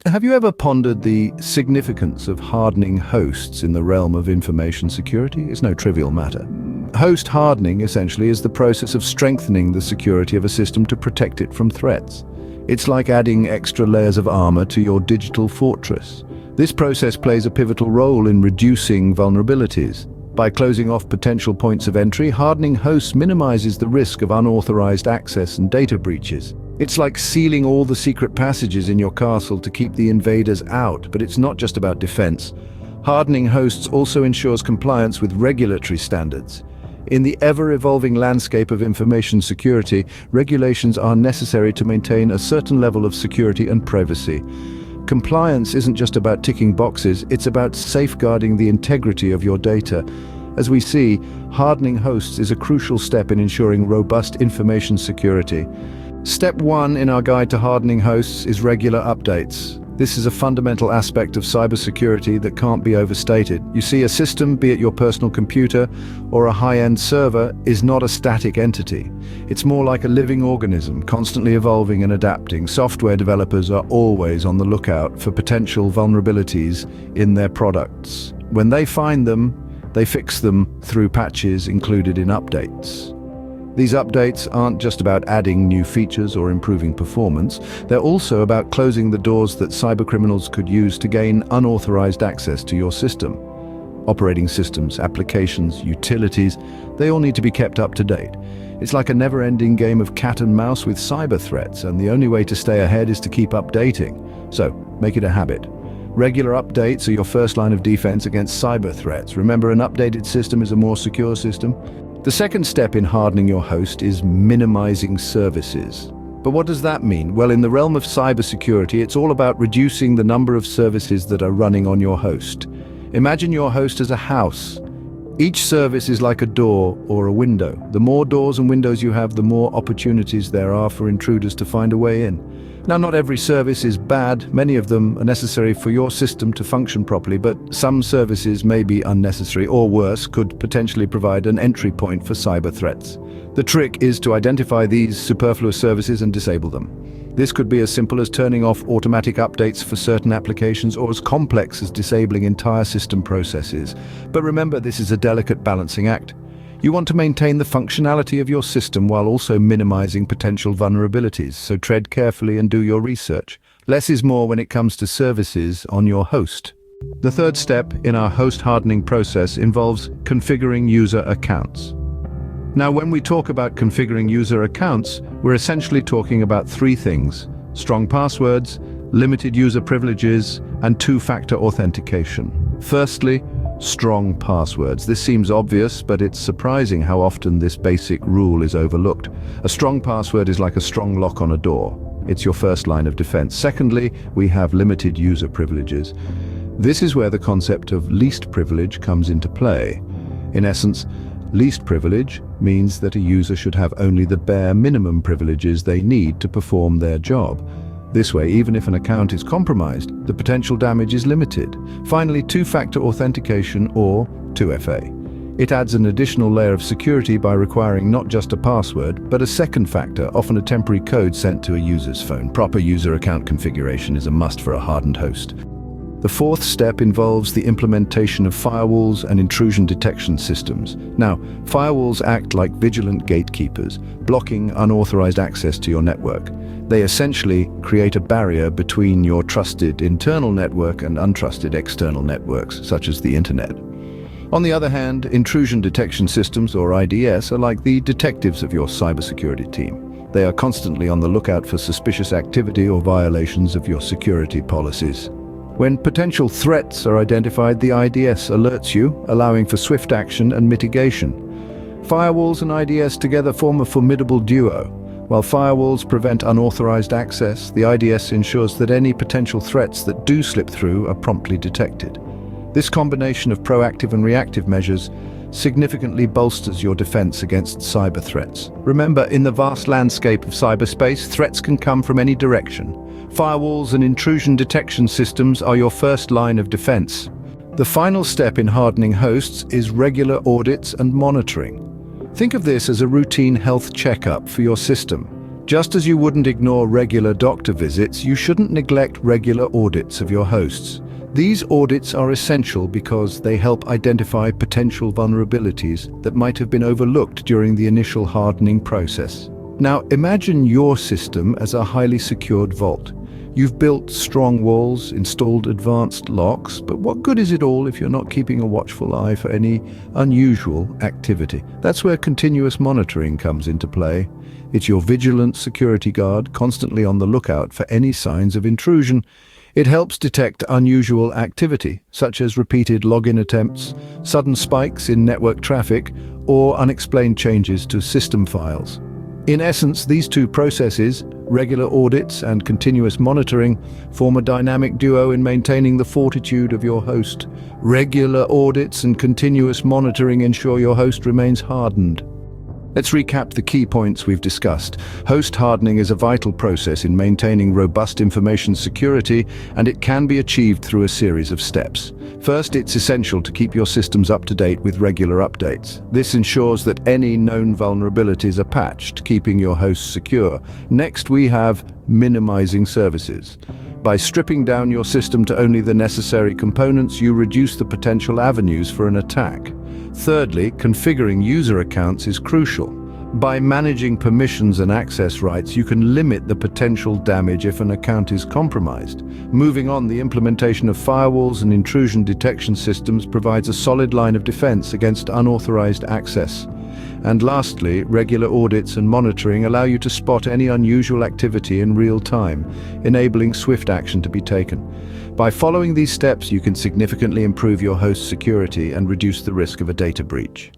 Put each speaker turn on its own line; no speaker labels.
Have you ever pondered the significance of hardening hosts in the realm of information security? It's no trivial matter. Host hardening, essentially, is the process of strengthening the security of a system to protect it from threats. It's like adding extra layers of armor to your digital fortress. This process plays a pivotal role in reducing vulnerabilities. By closing off potential points of entry, hardening hosts minimizes the risk of unauthorized access and data breaches. It's like sealing all the secret passages in your castle to keep the invaders out, but it's not just about defense. Hardening hosts also ensures compliance with regulatory standards. In the ever-evolving landscape of information security, regulations are necessary to maintain a certain level of security and privacy. Compliance isn't just about ticking boxes, it's about safeguarding the integrity of your data. As we see, hardening hosts is a crucial step in ensuring robust information security. Step 1 in our guide to hardening hosts is regular updates. This is a fundamental aspect of cybersecurity that can't be overstated. You see, a system, be it your personal computer or a high-end server, is not a static entity. It's more like a living organism, constantly evolving and adapting. Software developers are always on the lookout for potential vulnerabilities in their products. When they find them, they fix them through patches included in updates. These updates aren't just about adding new features or improving performance, they're also about closing the doors that cybercriminals could use to gain unauthorized access to your system. Operating systems, applications, utilities, they all need to be kept up to date. It's like a never-ending game of cat and mouse with cyber threats, and the only way to stay ahead is to keep updating. So, make it a habit. Regular updates are your first line of defense against cyber threats. Remember, an updated system is a more secure system. The second step in hardening your host is minimizing services. But what does that mean? Well, in the realm of cybersecurity, it's all about reducing the number of services that are running on your host. Imagine your host as a house. Each service is like a door or a window. The more doors and windows you have, the more opportunities there are for intruders to find a way in. Now, not every service is bad. Many of them are necessary for your system to function properly, but some services may be unnecessary or worse, could potentially provide an entry point for cyber threats. The trick is to identify these superfluous services and disable them. This could be as simple as turning off automatic updates for certain applications or as complex as disabling entire system processes. But remember, this is a delicate balancing act. You want to maintain the functionality of your system while also minimizing potential vulnerabilities, so tread carefully and do your research. Less is more when it comes to services on your host. The third step in our host hardening process involves configuring user accounts. Now, when we talk about configuring user accounts, we're essentially talking about three things: strong passwords, limited user privileges, and two-factor authentication. Firstly, strong passwords. This seems obvious, but it's surprising how often this basic rule is overlooked. A strong password is like a strong lock on a door. It's your first line of defense. Secondly, we have limited user privileges. This is where the concept of least privilege comes into play. In essence, least privilege means that a user should have only the bare minimum privileges they need to perform their job. This way, even if an account is compromised, the potential damage is limited. Finally, two-factor authentication, or 2FA. It adds an additional layer of security by requiring not just a password, but a second factor, often a temporary code sent to a user's phone. Proper user account configuration is a must for a hardened host. The fourth step involves the implementation of firewalls and intrusion detection systems. Now, firewalls act like vigilant gatekeepers, blocking unauthorized access to your network. They essentially create a barrier between your trusted internal network and untrusted external networks, such as the internet. On the other hand, intrusion detection systems, or IDS, are like the detectives of your cybersecurity team. They are constantly on the lookout for suspicious activity or violations of your security policies. When potential threats are identified, the IDS alerts you, allowing for swift action and mitigation. Firewalls and IDS together form a formidable duo. While firewalls prevent unauthorized access, the IDS ensures that any potential threats that do slip through are promptly detected. This combination of proactive and reactive measures significantly bolsters your defense against cyber threats. Remember, in the vast landscape of cyberspace, threats can come from any direction. Firewalls and intrusion detection systems are your first line of defense. The final step in hardening hosts is regular audits and monitoring. Think of this as a routine health checkup for your system. Just as you wouldn't ignore regular doctor visits, you shouldn't neglect regular audits of your hosts. These audits are essential because they help identify potential vulnerabilities that might have been overlooked during the initial hardening process. Now, imagine your system as a highly secured vault. You've built strong walls, installed advanced locks, but what good is it all if you're not keeping a watchful eye for any unusual activity? That's where continuous monitoring comes into play. It's your vigilant security guard, constantly on the lookout for any signs of intrusion. It helps detect unusual activity, such as repeated login attempts, sudden spikes in network traffic, or unexplained changes to system files. In essence, these two processes, regular audits and continuous monitoring, form a dynamic duo in maintaining the fortitude of your host. Regular audits and continuous monitoring ensure your host remains hardened. Let's recap the key points we've discussed. Host hardening is a vital process in maintaining robust information security, and it can be achieved through a series of steps. First, it's essential to keep your systems up to date with regular updates. This ensures that any known vulnerabilities are patched, keeping your hosts secure. Next, we have minimizing services. By stripping down your system to only the necessary components, you reduce the potential avenues for an attack. Thirdly, configuring user accounts is crucial. By managing permissions and access rights, you can limit the potential damage if an account is compromised. Moving on, the implementation of firewalls and intrusion detection systems provides a solid line of defense against unauthorized access. And lastly, regular audits and monitoring allow you to spot any unusual activity in real time, enabling swift action to be taken. By following these steps, you can significantly improve your host's security and reduce the risk of a data breach.